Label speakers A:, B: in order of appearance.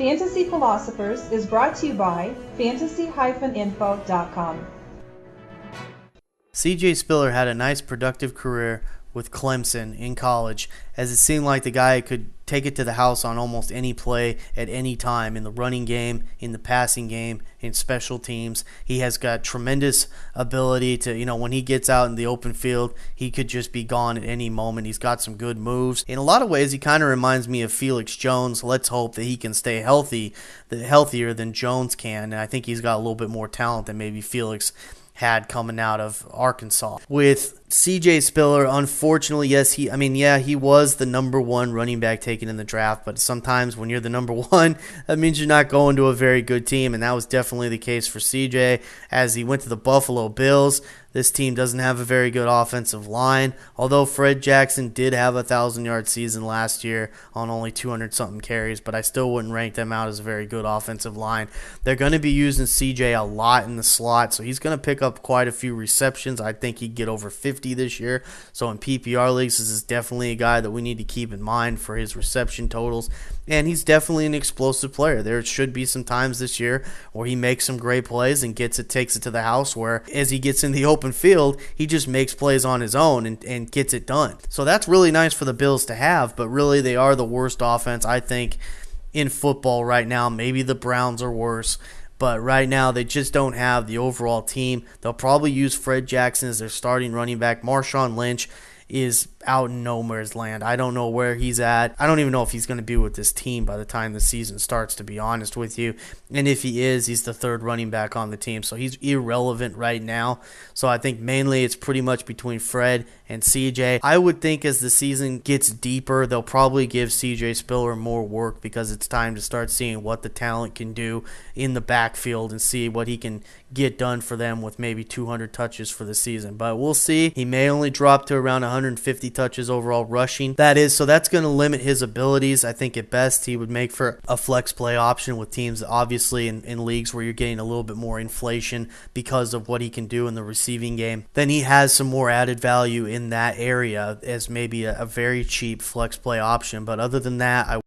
A: Fantasy Philosophers is brought to you by fantasy-info.com.
B: C.J. Spiller had a nice productive career with Clemson in college, as it seemed like the guy could take it to the house on almost any play at any time in the running game, in the passing game, in special teams. He has got tremendous ability to, when he gets out in the open field, he could just be gone at any moment. He's got some good moves. In a lot of ways, he kind of reminds me of Felix Jones. Let's hope that he can stay healthier than Jones can. And I think he's got a little bit more talent than maybe Felix had coming out of Arkansas. With C.J. Spiller, unfortunately, he was the number one running back taken in the draft, but sometimes when you're the number one, that means you're not going to a very good team, and that was definitely the case for C.J. as he went to the Buffalo Bills. This team doesn't have a very good offensive line, although Fred Jackson did have a 1,000-yard season last year on only 200-something carries, but I still wouldn't rank them out as a very good offensive line. They're going to be using C.J. a lot in the slot, so he's going to pick up quite a few receptions. I think he'd get over 50 this year, so in PPR leagues, this is definitely a guy that we need to keep in mind for his reception totals, and he's definitely an explosive player. There should be some times this year where he makes some great plays and takes it to the house, where as he gets in the open field, he just makes plays on his own and gets it done. So that's really nice for the Bills to have, but really they are the worst offense, I think, in football right now. Maybe the Browns are worse, but right now they just don't have the overall team. They'll probably use Fred Jackson as their starting running back. Marshawn Lynch is out in nowhere's land. I don't know where he's at. I don't even know if he's going to be with this team by the time the season starts, to be honest with you. And if he is, he's the third running back on the team, so he's irrelevant right now. So I think mainly it's pretty much between Fred and CJ. I would think as the season gets deeper, they'll probably give CJ Spiller more work because it's time to start seeing what the talent can do in the backfield and see what he can get done for them with maybe 200 touches for the season. But we'll see. He may only drop to around 150 touches overall rushing. So that's going to limit his abilities. I think at best he would make for a flex play option with teams, obviously in leagues where you're getting a little bit more inflation because of what he can do in the receiving game. Then he has some more added value in that area as maybe a very cheap flex play option. But other than that, I